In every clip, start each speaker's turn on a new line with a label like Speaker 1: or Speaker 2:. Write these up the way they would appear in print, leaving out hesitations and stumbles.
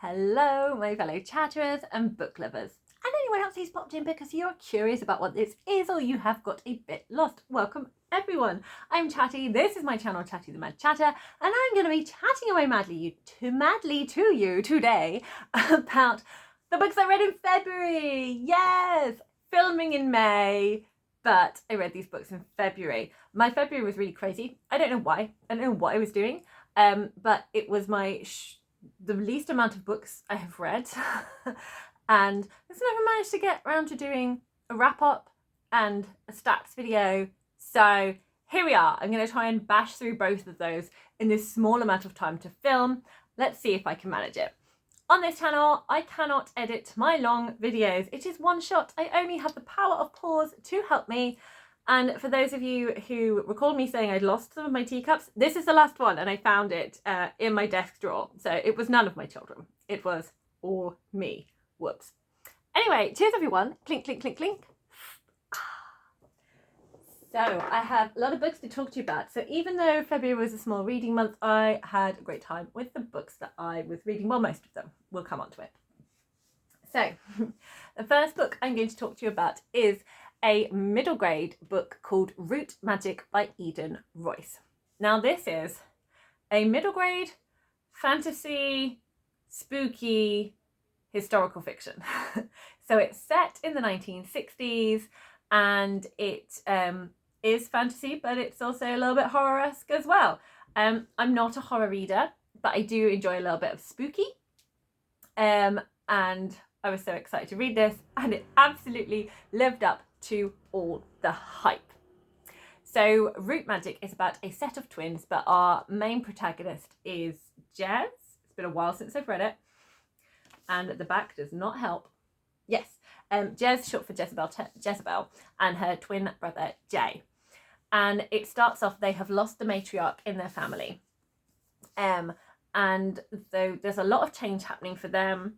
Speaker 1: Hello, my fellow chatterers and book lovers, and anyone else who's popped in because you're curious about what this is or you have got a bit lost. Welcome, everyone. I'm Chatty. This is my channel, Chatty the Mad Chatter, and I'm going to be chatting away madly to you today about the books I read in February. Yes, filming in May, but I read these books in February. My February was really crazy. I don't know why. I don't know what I was doing, but it was the least amount of books I have read and I've never managed to get around to doing a wrap up and a stats video, so here we are. I'm going to try and bash through both of those in this small amount of time to film. Let's see if I can manage it. On this channel I cannot edit my long videos. It is one shot. I only have the power of pause to help me. And for those of you who recalled me saying I'd lost some of my teacups, this is the last one, and I found it in my desk drawer. So it was none of my children. It was all me. Whoops. Anyway, cheers everyone. Clink, clink, clink, clink. So I have a lot of books to talk to you about. So even though February was a small reading month, I had a great time with the books that I was reading. Well, most of them. We'll come on to it. So the first book I'm going to talk to you about is a middle grade book called Root Magic by Eden Royce. Now this is a middle grade fantasy, spooky, historical fiction. So it's set in the 1960s and it is fantasy, but it's also a little bit horror-esque as well. I'm not a horror reader, but I do enjoy a little bit of spooky. And I was so excited to read this, and it absolutely lived up to all the hype. So Root Magic is about a set of twins, but our main protagonist is Jez. It's been a while since I've read it, and the back does not help. Yes, Jez, short for Jezebel, and her twin brother Jay. And it starts off, they have lost the matriarch in their family. And so there's a lot of change happening for them.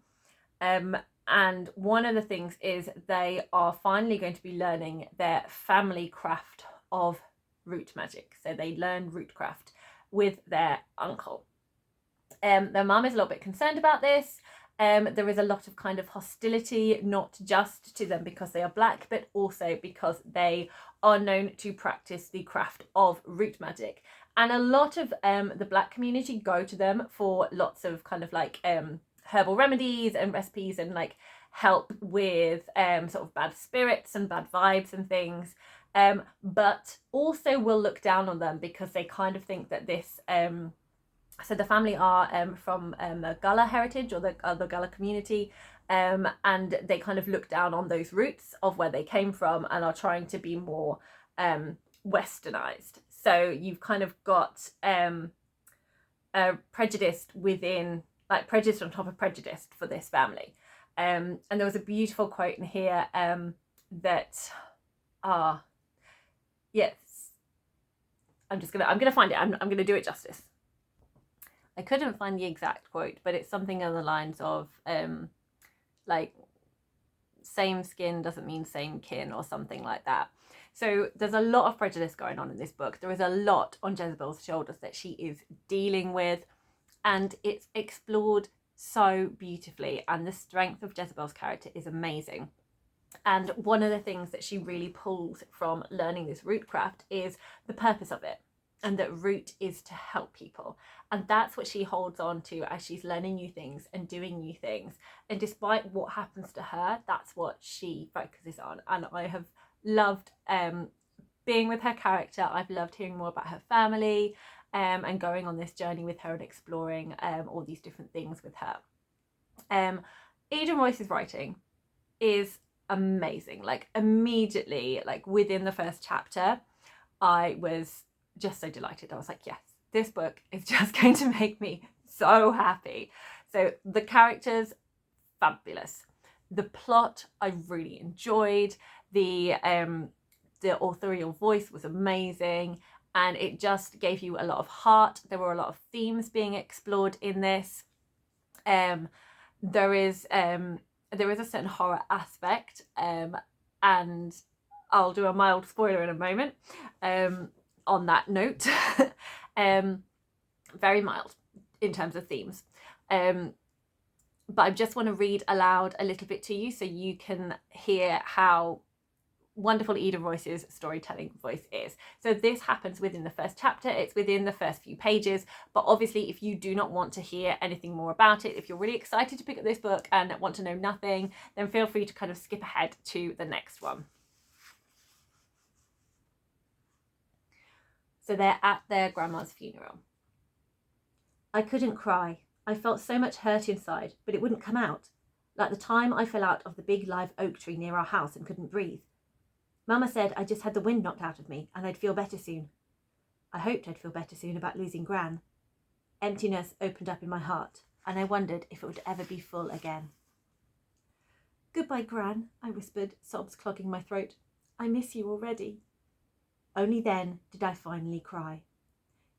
Speaker 1: And one of the things is they are finally going to be learning their family craft of root magic. So they learn rootcraft with their uncle. Their mum is a little bit concerned about this. There is a lot of kind of hostility, not just to them because they are black, but also because they are known to practice the craft of root magic. And a lot of the black community go to them for lots of kind of like herbal remedies and recipes and like help with sort of bad spirits and bad vibes and things, but also will look down on them because they kind of think that this so the family are from the Gullah heritage or the Gullah community, and they kind of look down on those roots of where they came from and are trying to be more westernized. So you've kind of got prejudice within, like prejudice on top of prejudice for this family. And there was a beautiful quote in here that yes, I'm gonna find it. I'm gonna do it justice. I couldn't find the exact quote, but it's something on the lines of like same skin doesn't mean same kin or something like that. So there's a lot of prejudice going on in this book. There is a lot on Jezebel's shoulders that she is dealing with, and it's explored so beautifully, and the strength of Jezebel's character is amazing. And one of the things that she really pulls from learning this rootcraft is the purpose of it, and that root is to help people, and that's what she holds on to as she's learning new things and doing new things. And despite what happens to her, that's what she focuses on. And I have loved being with her character. I've loved hearing more about her family, and going on this journey with her and exploring all these different things with her. Eden Royce's writing is amazing. Like immediately, like within the first chapter, I was just so delighted. I was like, yes, this book is just going to make me so happy. So the characters, fabulous. The plot, I really enjoyed. The authorial voice was amazing, and it just gave you a lot of heart. There were a lot of themes being explored in this. There is a certain horror aspect, and I'll do a mild spoiler in a moment on that note. Very mild in terms of themes. but I just want to read aloud a little bit to you so you can hear how wonderful Eden Royce's storytelling voice is. So this happens within the first chapter, it's within the first few pages, but obviously if you do not want to hear anything more about it, if you're really excited to pick up this book and want to know nothing, then feel free to kind of skip ahead to the next one. So they're at their grandma's funeral. I couldn't cry. I felt so much hurt inside, but it wouldn't come out. Like the time I fell out of the big live oak tree near our house and couldn't breathe. Mama said I just had the wind knocked out of me and I'd feel better soon. I hoped I'd feel better soon about losing Gran. Emptiness opened up in my heart and I wondered if it would ever be full again. Goodbye, Gran, I whispered, sobs clogging my throat. I miss you already. Only then did I finally cry.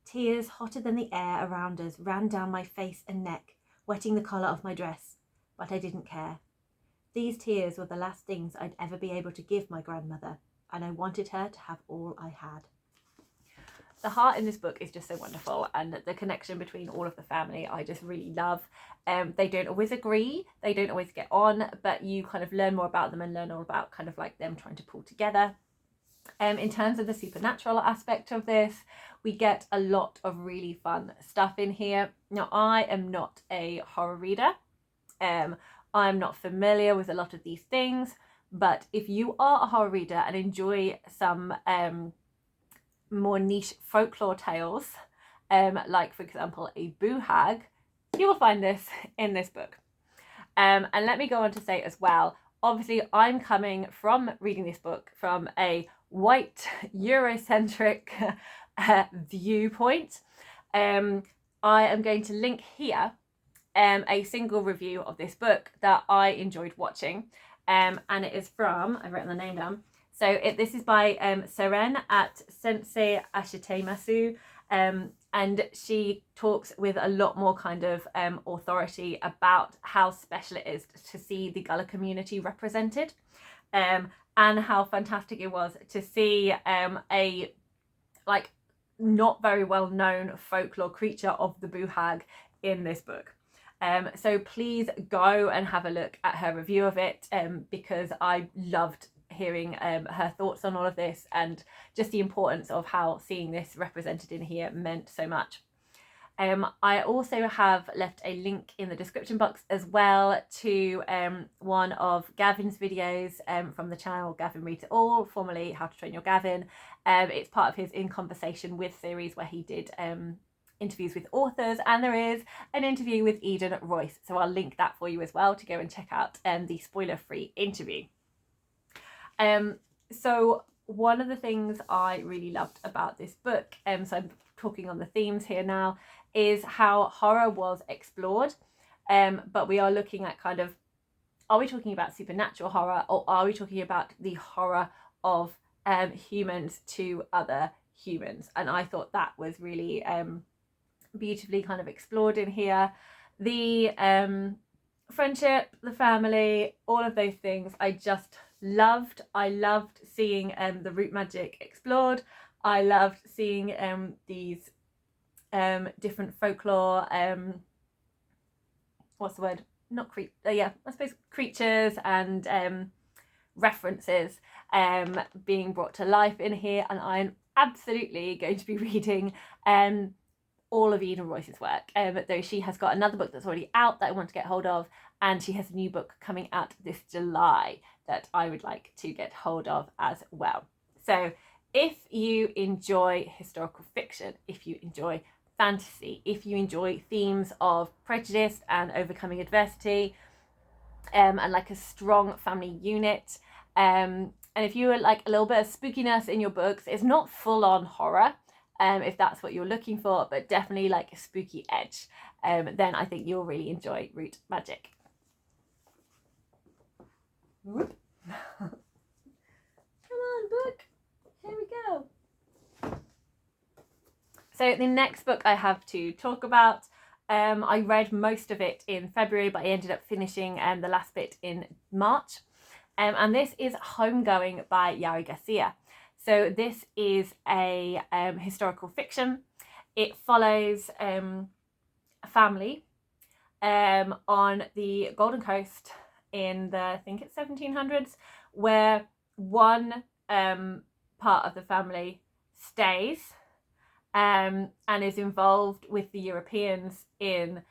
Speaker 1: Tears hotter than the air around us ran down my face and neck, wetting the collar of my dress, but I didn't care. These tears were the last things I'd ever be able to give my grandmother, and I wanted her to have all I had. The heart in this book is just so wonderful, and the connection between all of the family I just really love. They don't always agree, they don't always get on, but you kind of learn more about them and learn all about kind of like them trying to pull together. In terms of the supernatural aspect of this, we get a lot of really fun stuff in here. Now, I am not a horror reader. I'm not familiar with a lot of these things, but if you are a horror reader and enjoy some more niche folklore tales, like for example a boo hag, you will find this in this book. And let me go on to say as well, obviously I'm coming from reading this book from a white Eurocentric viewpoint. I am going to link here a single review of this book that I enjoyed watching, and it is from, I've written the name down, so this is by Seren at Sensei Ashitemasu, and she talks with a lot more kind of authority about how special it is to see the Gullah community represented, and how fantastic it was to see a like not very well known folklore creature of the boo hag in this book. So please go and have a look at her review of it, because I loved hearing her thoughts on all of this, and just the importance of how seeing this represented in here meant so much. I also have left a link in the description box as well to one of Gavin's videos from the channel Gavin Reads It All, formerly How to Train Your Gavin. It's part of his In Conversation With series where he did interviews with authors, and there is an interview with Eden Royce, so I'll link that for you as well to go and check out the spoiler-free interview. So one of the things I really loved about this book, so I'm talking on the themes here now, is how horror was explored, but we are looking at kind of, are we talking about supernatural horror, or are we talking about the horror of humans to other humans? And I thought that was really beautifully kind of explored in here. The friendship, the family, all of those things I just loved. I loved seeing the root magic explored. I loved seeing these different folklore, what's the word, not yeah, I suppose creatures and references being brought to life in here, and I'm absolutely going to be reading all of Eden Royce's work, though she has got another book that's already out that I want to get hold of, and she has a new book coming out this July that I would like to get hold of as well. So if you enjoy historical fiction, if you enjoy fantasy, if you enjoy themes of prejudice and overcoming adversity, and like a strong family unit, and if you would like a little bit of spookiness in your books, it's not full-on horror, if that's what you're looking for, but definitely like a spooky edge, then I think you'll really enjoy Root Magic. Whoop. Come on, book, here we go. So the next book I have to talk about, I read most of it in February, but I ended up finishing the last bit in March, and this is Homegoing by Yari Garcia. So this is a historical fiction. It follows a family, on the Golden Coast in the, I think it's 1700s, where one part of the family stays and is involved with the Europeans in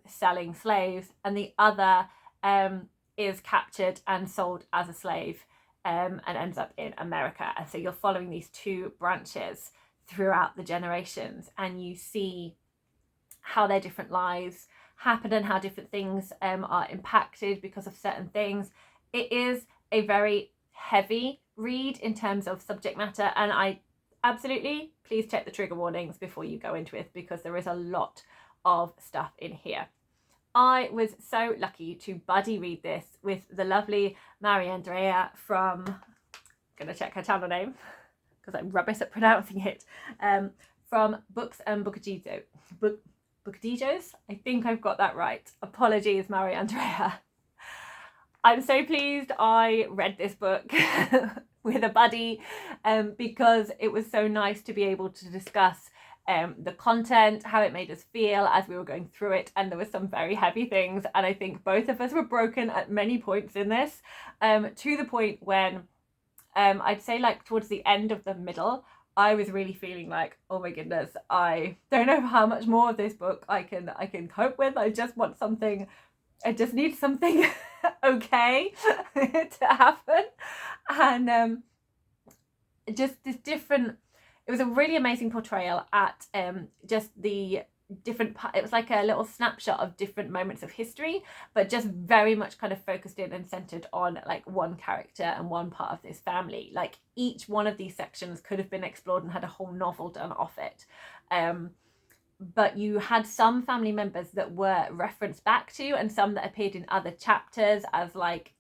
Speaker 1: selling slaves, and the other is captured and sold as a slave and ends up in America. And so you're following these two branches throughout the generations, and you see how their different lives happen and how different things are impacted because of certain things. It is a very heavy read in terms of subject matter, and I absolutely, please check the trigger warnings before you go into it, because there is a lot of stuff in here. I was so lucky to buddy read this with the lovely MariAndrea from, I'm gonna check her channel name because I'm rubbish at pronouncing it, from Books and Bookadijos. I think I've got that right. Apologies, MariAndrea. I'm so pleased I read this book with a buddy because it was so nice to be able to discuss the content, how it made us feel as we were going through it, and there were some very heavy things, and I think both of us were broken at many points in this, to the point when I'd say like towards the end of the middle, I was really feeling like, oh my goodness, I don't know how much more of this book I can cope with. I just want something, I just need something okay to happen. And just this different, it was a really amazing portrayal at just the different, it was like a little snapshot of different moments of history, but just very much kind of focused in and centered on like one character and one part of this family. Like each one of these sections could have been explored and had a whole novel done off it. But you had some family members that were referenced back to, and some that appeared in other chapters as like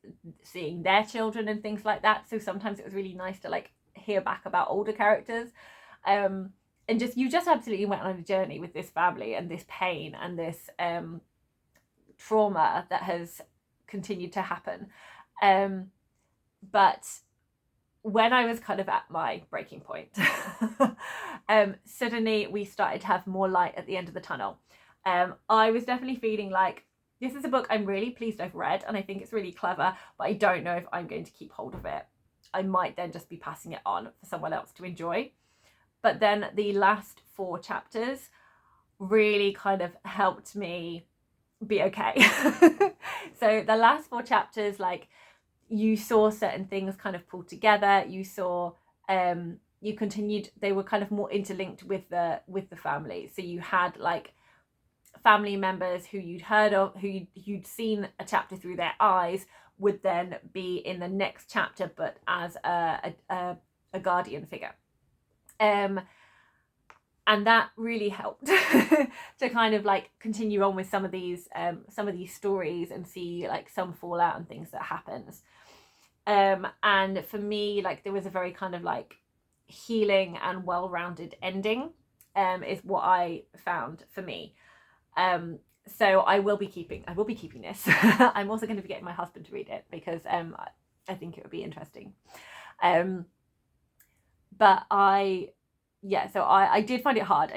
Speaker 1: seeing their children and things like that. So sometimes it was really nice to like hear back about older characters. And just you just absolutely went on a journey with this family and this pain and this trauma that has continued to happen. But when I was kind of at my breaking point, suddenly we started to have more light at the end of the tunnel. I was definitely feeling like this is a book I'm really pleased I've read, and I think it's really clever, but I don't know if I'm going to keep hold of it. I might then just be passing it on for someone else to enjoy. But then the last 4 chapters really kind of helped me be okay. So the last 4 chapters, like you saw certain things kind of pulled together. You saw, you continued, they were kind of more interlinked with the family. So you had like family members who you'd heard of, who you'd seen a chapter through their eyes, would then be in the next chapter, but as a guardian figure. And that really helped to kind of like continue on with some of these stories and see like some fallout and things that happens. And for me, like there was a very kind of like healing and well-rounded ending, is what I found for me. So I will be keeping this. I'm also going to be getting my husband to read it because I think it would be interesting. But I did find it hard.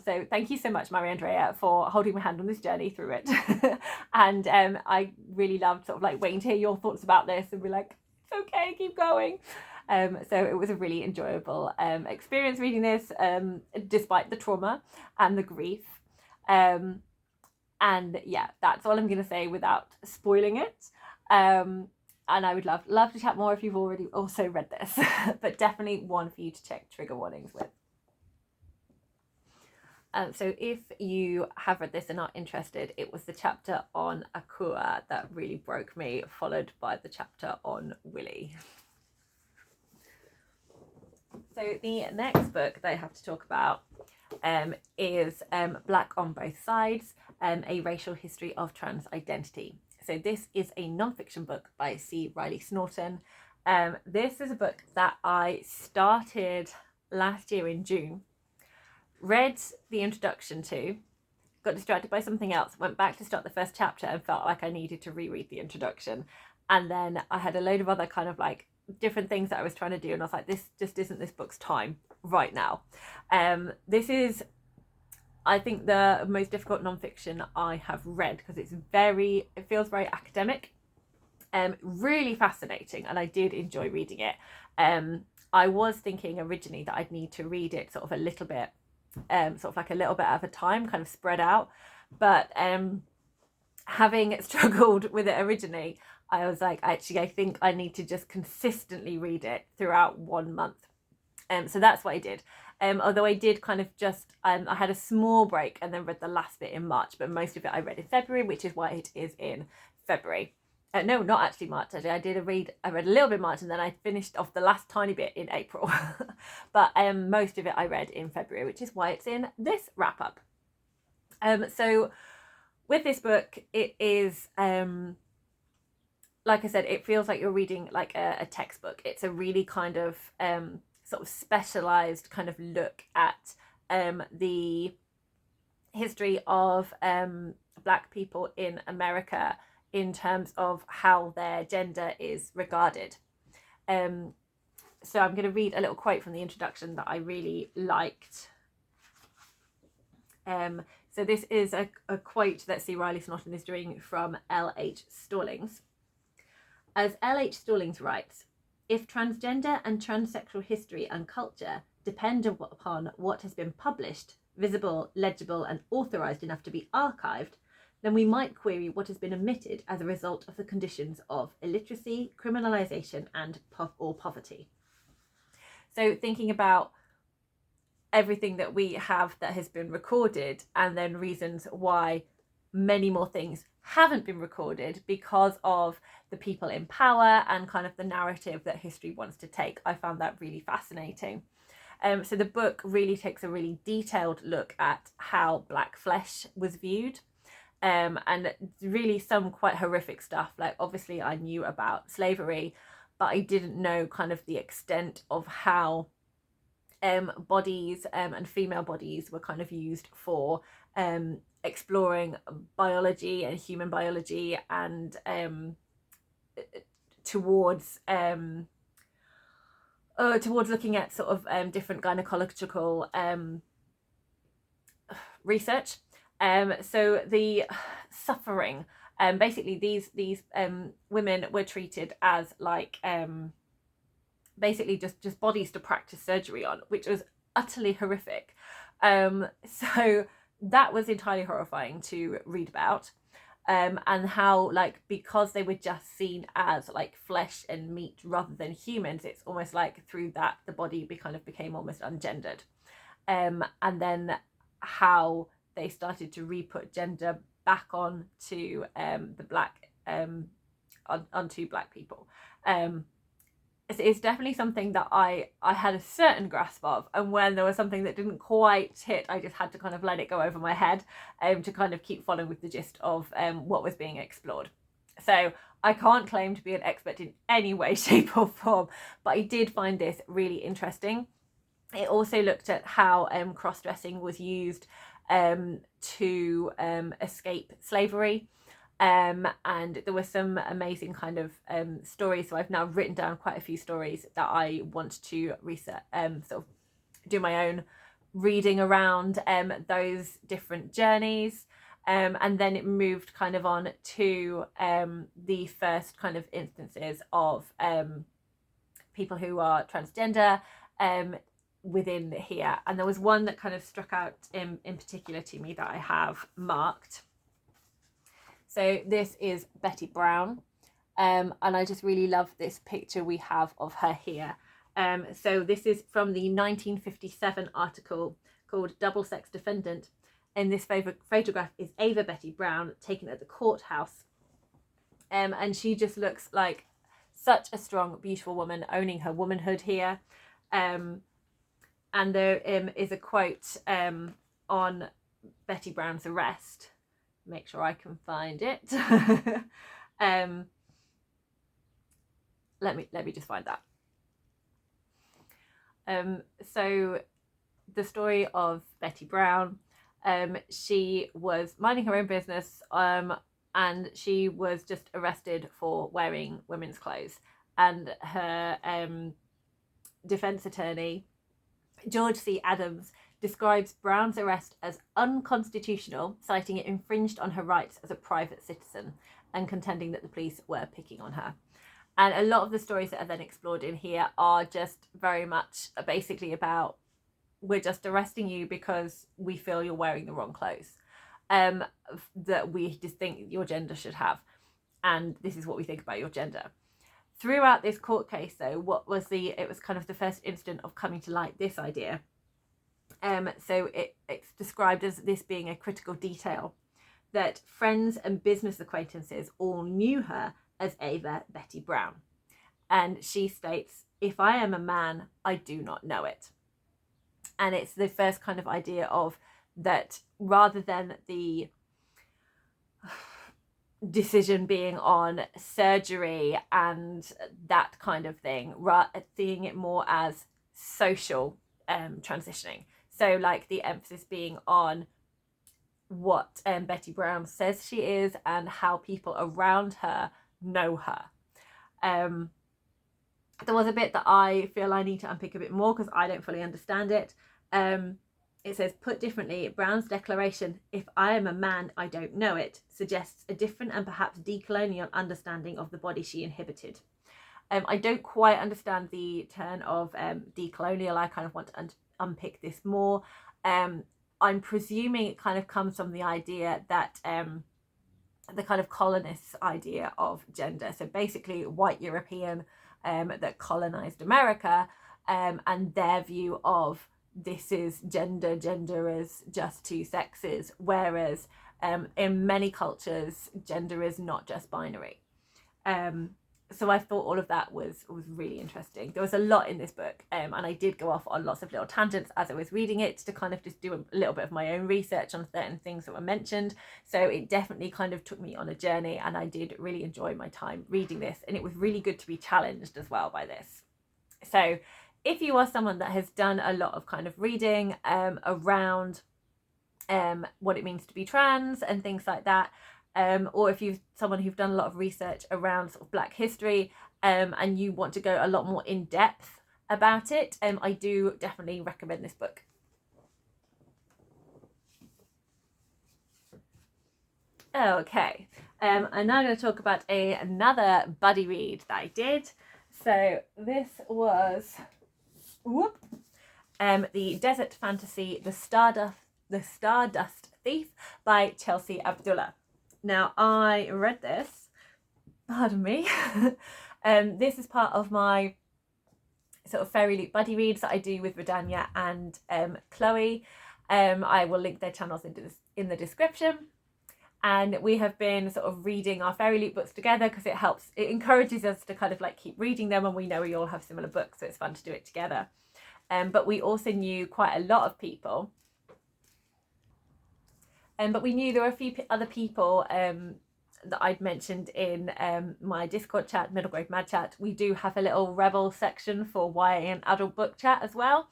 Speaker 1: So thank you so much, MariAndrea, for holding my hand on this journey through it. And I really loved sort of like waiting to hear your thoughts about this and be like, it's okay, keep going. So it was a really enjoyable experience reading this, despite the trauma and the grief. And yeah, that's all I'm going to say without spoiling it. And I would love to chat more if you've already also read this, but definitely one for you to check trigger warnings with. So if you have read this and are interested, it was the chapter on Akua that really broke me, followed by the chapter on Willie. So the next book that I have to talk about is Black on Both Sides, A Racial History of Trans Identity. So this is a non-fiction book by C. Riley Snorton. This is a book that I started last year in June, read the introduction to, got distracted by something else, went back to start the first chapter and felt like I needed to reread the introduction. And then I had a load of other kind of like different things that I was trying to do, and I was like, this just isn't this book's time right now. This is I think the most difficult nonfiction I have read, because it feels very academic, really fascinating, and I did enjoy reading it. I was thinking originally that I'd need to read it sort of a little bit, sort of like a little bit at a time, kind of spread out. But having struggled with it originally, I was like, actually, I think I need to just consistently read it throughout 1 month. So that's what I did. Although I did kind of just, I had a small break and then read the last bit in March, but most of it I read in February, which is why it is in February. No, not actually March. Actually, I read a little bit in March, and then I finished off the last tiny bit in April. But most of it I read in February, which is why it's in this wrap up. So with this book, it is, like I said, it feels like you're reading like a textbook. It's a really kind of sort of specialized kind of look at the history of Black people in America in terms of how their gender is regarded. So I'm going to read a little quote from the introduction that I really liked. So this is a quote that C. Riley Snodden is doing from L.H. Stallings. As L.H. Stallings writes, if transgender and transsexual history and culture depend upon what has been published, visible, legible, and authorised enough to be archived, then we might query what has been omitted as a result of the conditions of illiteracy, criminalisation, and poverty. So thinking about everything that we have that has been recorded, and then reasons why many more things haven't been recorded because of the people in power and kind of the narrative that history wants to take. I found that really fascinating. So the book really takes a really detailed look at how Black flesh was viewed, and really some quite horrific stuff. Like, obviously I knew about slavery, but I didn't know kind of the extent of how bodies and female bodies were kind of used for exploring biology and human biology, and towards looking at sort of different gynecological research. So the suffering, basically these women were treated as like basically just bodies to practice surgery on, which was utterly horrific. So that was entirely horrifying to read about, and how, like, because they were just seen as like flesh and meat rather than humans, it's almost like through that the body kind of became almost ungendered, and then how they started to re-put gender back on to the black onto Black people. It's definitely something that I had a certain grasp of, and when there was something that didn't quite hit, I just had to kind of let it go over my head to kind of keep following with the gist of what was being explored. So I can't claim to be an expert in any way, shape or form, but I did find this really interesting. It also looked at how cross-dressing was used to escape slavery. And there were some amazing kind of stories. So I've now written down quite a few stories that I want to research, sort of do my own reading around those different journeys. And then it moved kind of on to the first kind of instances of people who are transgender within here. And there was one that kind of struck out in particular to me that I have marked. So this is Betty Brown, and I just really love this picture we have of her here. So this is from the 1957 article called Double Sex Defendant, and this photograph is Ava Betty Brown taken at the courthouse, and she just looks like such a strong, beautiful woman owning her womanhood here. And there is a quote on Betty Brown's arrest. Make sure I can find it. Let me just find that. So the story of Betty Brown, she was minding her own business, and she was just arrested for wearing women's clothes, and her defense attorney, George C. Adams, describes Brown's arrest as unconstitutional, citing it infringed on her rights as a private citizen and contending that the police were picking on her. And a lot of the stories that are then explored in here are just very much basically about, we're just arresting you because we feel you're wearing the wrong clothes, that we just think your gender should have, and this is what we think about your gender. Throughout this court case, though, it was kind of the first instant of coming to light this idea. So it's described as this being a critical detail, that friends and business acquaintances all knew her as Ava Betty Brown. And she states, "If I am a man, I do not know it." And it's the first kind of idea of that, rather than the decision being on surgery and that kind of thing, seeing it more as social transitioning. So like the emphasis being on what Betty Brown says she is and how people around her know her. There was a bit that I feel I need to unpick a bit more because I don't fully understand it. It says, put differently, Brown's declaration, "If I am a man, I don't know it," suggests a different and perhaps decolonial understanding of the body she inhabited. I don't quite understand the turn of decolonial. I kind of want to unpick this more. I'm presuming it kind of comes from the idea that the kind of colonists' idea of gender. So basically white European that colonized America, and their view of this is gender is just two sexes, whereas in many cultures gender is not just binary. So I thought all of that was really interesting. There was a lot in this book, and I did go off on lots of little tangents as I was reading it to kind of just do a little bit of my own research on certain things that were mentioned. So it definitely kind of took me on a journey, and I did really enjoy my time reading this, and it was really good to be challenged as well by this. So if you are someone that has done a lot of kind of reading around what it means to be trans and things like that, or if you're someone who've done a lot of research around sort of Black history, and you want to go a lot more in depth about it, I do definitely recommend this book. Okay, I'm now going to talk about another buddy read that I did. So this was the desert fantasy, The Stardust Thief by Chelsea Abdullah. Now, I read this, pardon me, this is part of my sort of Fairy Loot buddy reads that I do with Vadania and Cloe. I will link their channels in the description. And we have been sort of reading our Fairy Loot books together because it encourages us to kind of like keep reading them, and we know we all have similar books, so it's fun to do it together. But we also knew quite a lot of people. But we knew there were a few other people that I'd mentioned in my Discord chat, Middle Grade Mad Chat. We do have a little Rebel section for YA and adult book chat as well,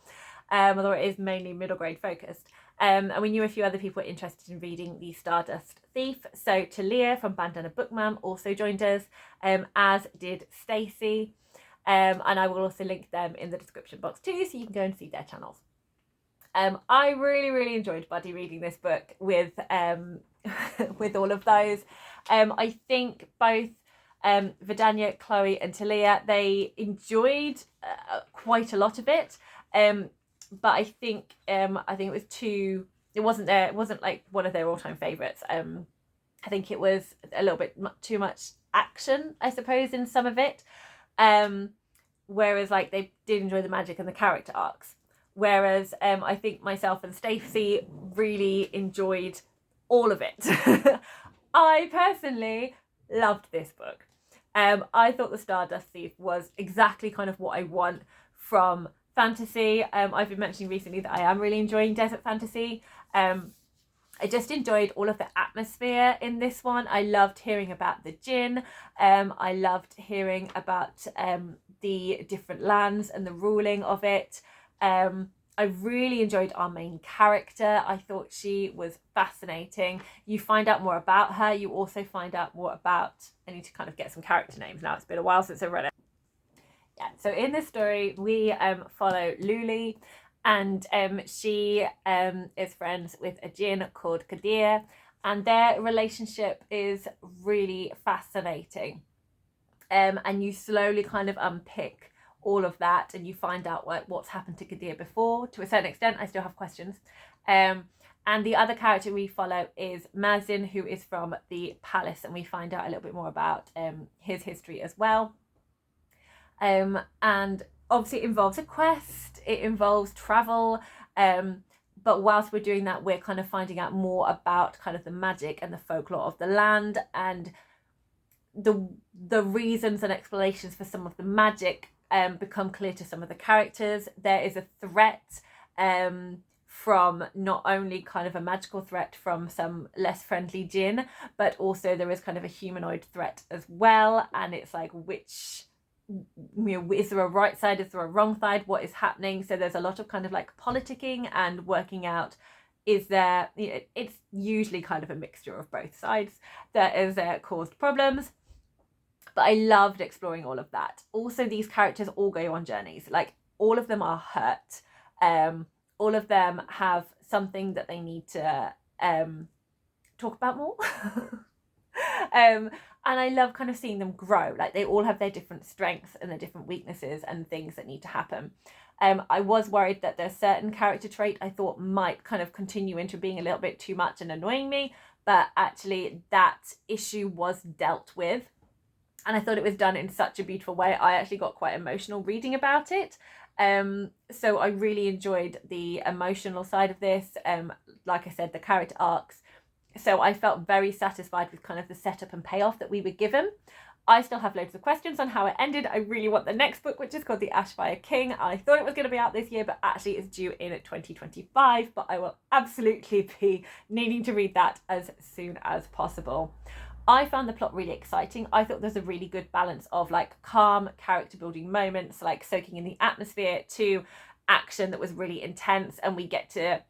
Speaker 1: although it is mainly middle grade focused. And we knew a few other people were interested in reading The Stardust Thief. So Tallia from Bandana Book Mum also joined us, as did Stacy. And I will also link them in the description box too, so you can go and see their channels. I really enjoyed buddy reading this book with with all of those. I think both Vadania, Cloe and Tallia, they enjoyed quite a lot of it. But I think it was it wasn't like one of their all-time favorites. I think it was a little bit too much action, I suppose, in some of it. Whereas like they did enjoy the magic and the character arcs. Whereas I think myself and Stacy really enjoyed all of it. I personally loved this book. I thought The Stardust Thief was exactly kind of what I want from fantasy. I've been mentioning recently that I am really enjoying desert fantasy. I just enjoyed all of the atmosphere in this one. I loved hearing about the djinn. I loved hearing about the different lands and the ruling of it. I really enjoyed our main character. I thought she was fascinating. You find out more about her. You also find out more about, I need to kind of get some character names now. It's been a while since I've read it. Yeah, so in this story, we follow Luli, and she is friends with a djinn called Qadir, and their relationship is really fascinating. And you slowly kind of unpick all of that, and you find out what's happened to Qadir before. To a certain extent, I still have questions. And the other character we follow is Mazin, who is from the palace, and we find out a little bit more about his history as well. And obviously it involves a quest, it involves travel, but whilst we're doing that, we're kind of finding out more about kind of the magic and the folklore of the land, and the reasons and explanations for some of the magic become clear to some of the characters. There is a threat from not only kind of a magical threat from some less friendly djinn, but also there is kind of a humanoid threat as well. And it's like, which, is there a right side, is there a wrong side, what is happening? So there's a lot of kind of like politicking and working out, is there, it's usually kind of a mixture of both sides that has caused problems. But I loved exploring all of that. Also, these characters all go on journeys. Like, all of them are hurt. All of them have something that they need to talk about more. And I love kind of seeing them grow. Like, they all have their different strengths and their different weaknesses and things that need to happen. I was worried that there's certain character trait I thought might kind of continue into being a little bit too much and annoying me, but actually that issue was dealt with. And I thought it was done in such a beautiful way. I actually got quite emotional reading about it. So I really enjoyed the emotional side of this. Like I said, the character arcs. So I felt very satisfied with kind of the setup and payoff that we were given. I still have loads of questions on how it ended. I really want the next book, which is called The Ashfire King. I thought it was going to be out this year, but actually it's due in 2025. But I will absolutely be needing to read that as soon as possible. I found the plot really exciting. I thought there's a really good balance of like calm character building moments, like soaking in the atmosphere, to action that was really intense. And we get to,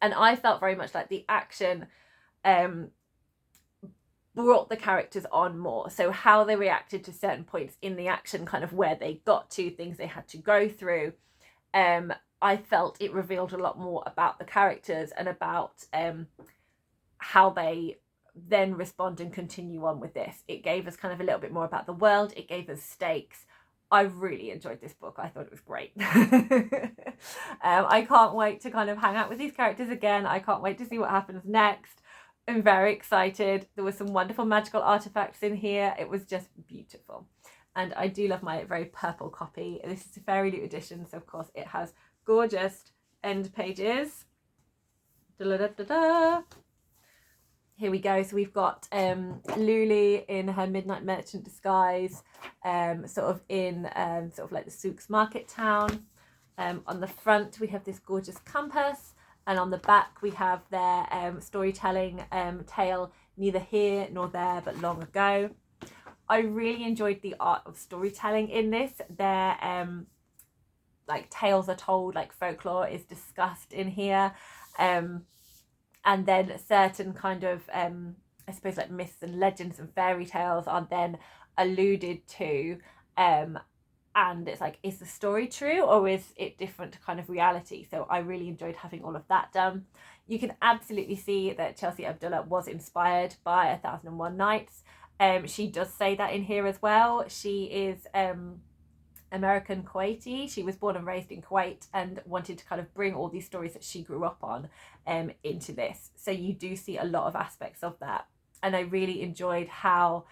Speaker 1: and I felt very much like the action brought the characters on more. So how they reacted to certain points in the action, kind of where they got to, things they had to go through. I felt it revealed a lot more about the characters and about how they then respond and continue on with this. It gave us kind of a little bit more about the world. It gave us stakes. I really enjoyed this book. I thought it was great. I can't wait to kind of hang out with these characters again. I can't wait to see what happens next. I'm very excited. There were some wonderful magical artifacts in here. It was just beautiful. And I do love my very purple copy. This is a Fairy Loot edition, so of course it has gorgeous end pages. Da-da-da-da-da. Here we go. So we've got Luli in her midnight merchant disguise, sort of in sort of like the Souk's market town. On the front we have this gorgeous compass, and on the back we have their storytelling tale, neither here nor there but long ago. I really enjoyed the art of storytelling in this. Their like tales are told, like folklore is discussed in here. And then certain kind of, I suppose, like myths and legends and fairy tales are then alluded to. And it's like, is the story true or is it different to kind of reality? So I really enjoyed having all of that done. You can absolutely see that Chelsea Abdullah was inspired by 1001 Nights. She does say that in here as well. She is American Kuwaiti. She was born and raised in Kuwait and wanted to kind of bring all these stories that she grew up on into this. So you do see a lot of aspects of that. And I really enjoyed how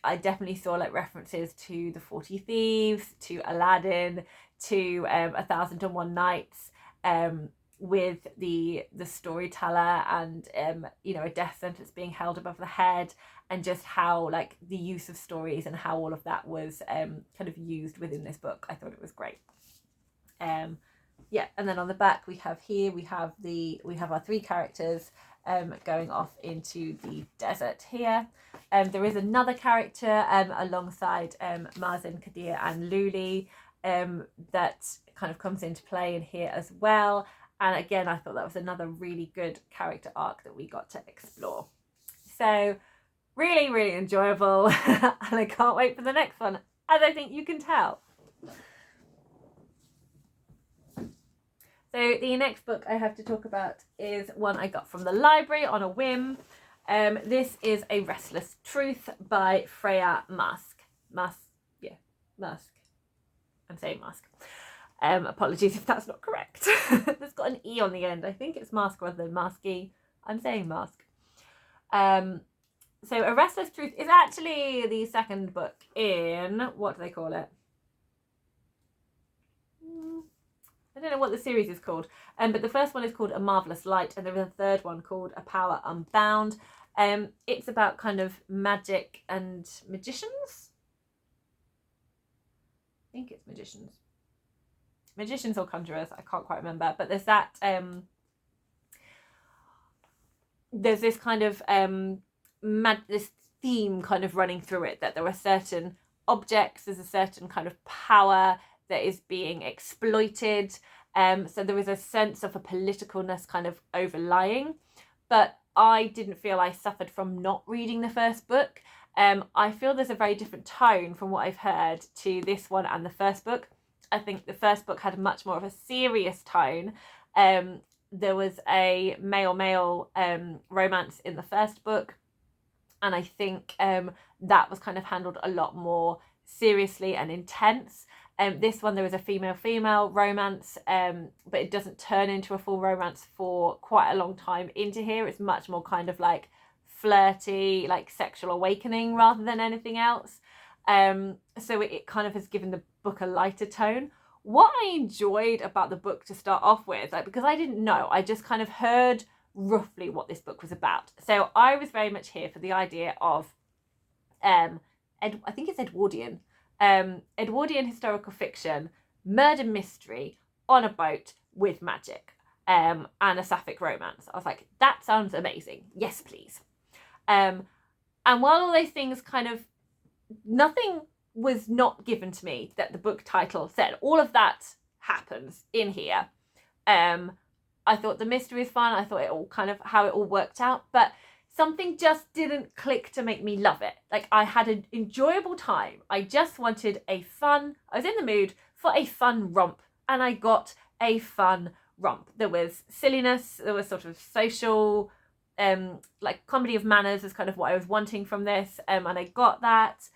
Speaker 1: I definitely saw like references to the 40 Thieves, to Aladdin, to 1001 Nights, with the storyteller and a death sentence being held above the head, and just how like the use of stories and how all of that was kind of used within this book. I thought it was great. And then on the back we have our three characters going off into the desert here. There is another character alongside Mazin, Qadir and Luli that kind of comes into play in here as well. And again, I thought that was another really good character arc that we got to explore. So really, really enjoyable. And I can't wait for the next one, as I think you can tell. So the next book I have to talk about is one I got from the library on a whim. This is A Restless Truth by Freya Mask. Mask. I'm saying Mask. Apologies if that's not correct. It's got an E on the end. I think it's Mask rather than Masky. I'm saying Mask. So A Restless Truth is actually the second book in, what do they call it? I don't know what the series is called, but the first one is called A Marvelous Light, and there is a third one called A Power Unbound. It's about kind of magic and magicians. I think it's magicians or conjurers. I can't quite remember, but there's that. There's this kind of this theme kind of running through it, that there are certain objects, there's a certain kind of power that is being exploited. So there is a sense of a politicalness kind of overlying, but I didn't feel I suffered from not reading the first book. I feel there's a very different tone from what I've heard to this one and the first book. I think the first book had much more of a serious tone. There was a male-male romance in the first book, and I think that was kind of handled a lot more seriously and intense. This one, there is a female-female romance, but it doesn't turn into a full romance for quite a long time into here. It's much more kind of like flirty, like sexual awakening rather than anything else. So it kind of has given the book a lighter tone. What I enjoyed about the book to start off with, like, because I didn't know, I just kind of heard roughly what this book was about. So I was very much here for the idea of, I think it's Edwardian. Edwardian historical fiction, murder mystery on a boat with magic, and a sapphic romance. I was like, that sounds amazing. Yes, please. And while all those things kind of, nothing was not given to me that the book title said. All of that happens in here. I thought the mystery was fun. I thought it all kind of how it all worked out, but something just didn't click to make me love it. Like, I had an enjoyable time. I just wanted I was in the mood for a fun romp, and I got a fun romp. There was silliness, there was sort of social, like comedy of manners is kind of what I was wanting from this, and I got that.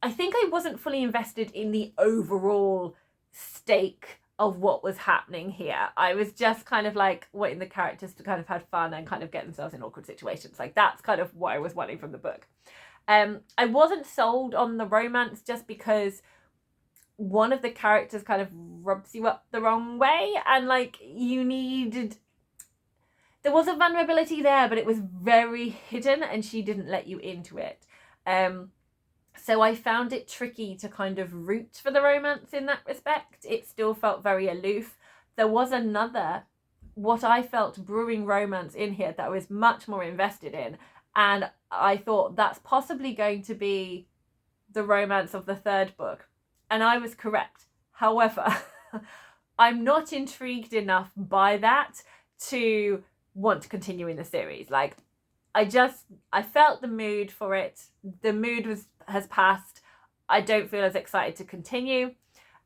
Speaker 1: I think I wasn't fully invested in the overall stake of what was happening here. I was just kind of like wanting the characters to kind of have fun and kind of get themselves in awkward situations. Like, that's kind of what I was wanting from the book. I wasn't sold on the romance just because one of the characters kind of rubs you up the wrong way, and like there was a vulnerability there, but it was very hidden and she didn't let you into it. So I found it tricky to kind of root for the romance in that respect. It still felt very aloof. There was another, what I felt, brewing romance in here that I was much more invested in. And I thought that's possibly going to be the romance of the third book. And I was correct. However, I'm not intrigued enough by that to want to continue in the series. Like, I felt the mood for it. The mood has passed. I don't feel as excited to continue.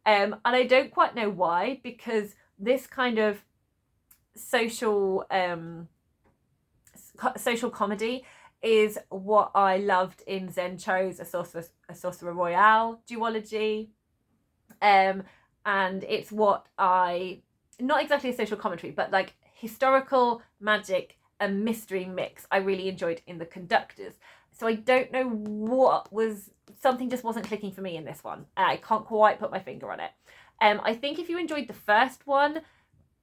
Speaker 1: And I don't quite know why, because this kind of social comedy is what I loved in Zen Cho's A Sorcerer Royale duology. And it's what not exactly a social commentary, but like historical magic and mystery mix I really enjoyed in The Conductors. So I don't know something just wasn't clicking for me in this one. I can't quite put my finger on it. I think if you enjoyed the first one,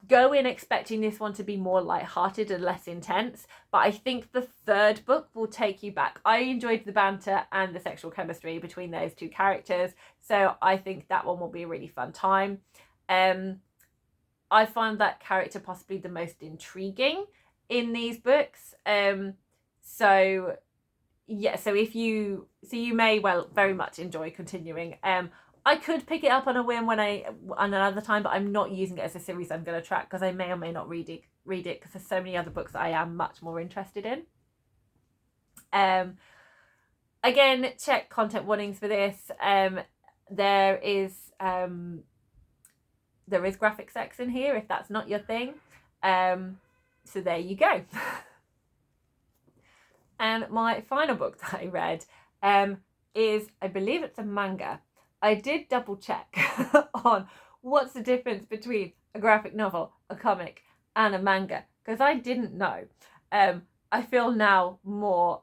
Speaker 1: go in expecting this one to be more lighthearted and less intense. But I think the third book will take you back. I enjoyed the banter and the sexual chemistry between those two characters. So I think that one will be a really fun time. I find that character possibly the most intriguing in these books. So you may well very much enjoy continuing. I could pick it up on a whim on another time, but I'm not using it as a series I'm going to track because I may or may not read it because there's so many other books that I am much more interested in. Again, check content warnings for this. There there is graphic sex in here if that's not your thing. So there you go. And my final book that I read is, I believe it's a manga. I did double check on what's the difference between a graphic novel, a comic, and a manga, because I didn't know. I feel now more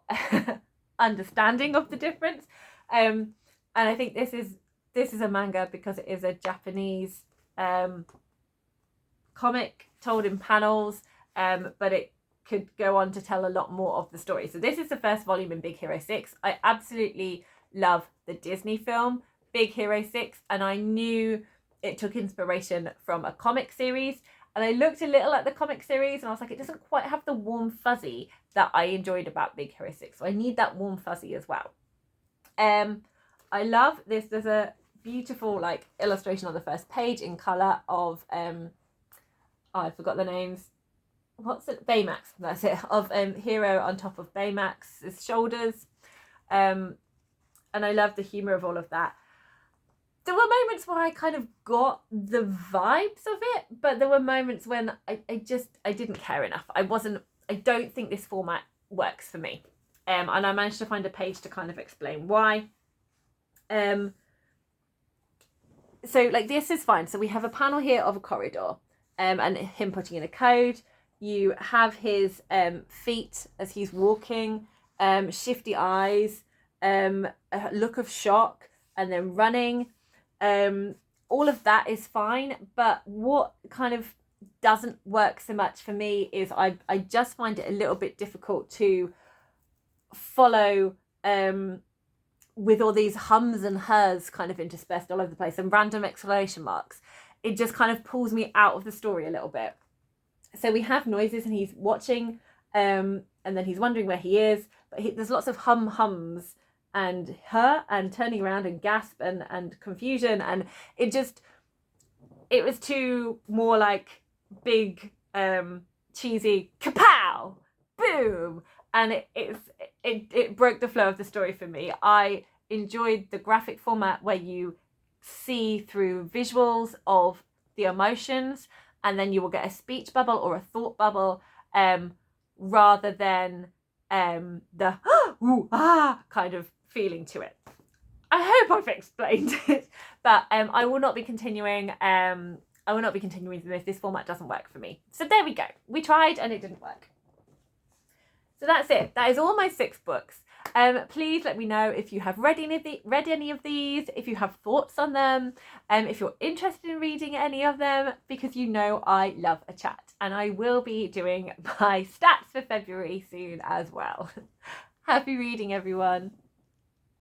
Speaker 1: understanding of the difference. And I think this is a manga because it is a Japanese comic told in panels, but it could go on to tell a lot more of the story. So this is the first volume in Big Hero 6. I absolutely love the Disney film Big Hero 6, and I knew it took inspiration from a comic series. And I looked a little at the comic series and I was like, it doesn't quite have the warm fuzzy that I enjoyed about Big Hero 6. So I need that warm fuzzy as well. I love this. There's a beautiful like illustration on the first page in colour of I forgot the names. What's it? Baymax. That's it. Of Hero on top of Baymax's shoulders. And I love the humour of all of that. There were moments where I kind of got the vibes of it, but there were moments when I didn't care enough. I don't think this format works for me. And I managed to find a page to kind of explain why. So like this is fine. So we have a panel here of a corridor and him putting in a code. You have his feet as he's walking, shifty eyes, a look of shock, and then running. All of that is fine, but what kind of doesn't work so much for me is I just find it a little bit difficult to follow with all these hums and hers kind of interspersed all over the place and random exclamation marks. It just kind of pulls me out of the story a little bit. So we have noises and he's watching and then he's wondering where he is, but there's lots of hums and her and turning around and gasp and confusion, and it was too more like big cheesy kapow boom, and it broke the flow of the story for me. I enjoyed the graphic format where you see through visuals of the emotions, and then you will get a speech bubble or a thought bubble, rather than the ooh, ah kind of feeling to it. I hope I've explained it, but I will not be continuing. This format doesn't work for me. So there we go. We tried and it didn't work. So that's it. That is all my 6 books. Please let me know if you have read any of these, if you have thoughts on them, if you're interested in reading any of them, because you know I love a chat, and I will be doing my stats for February soon as well. Happy reading, everyone.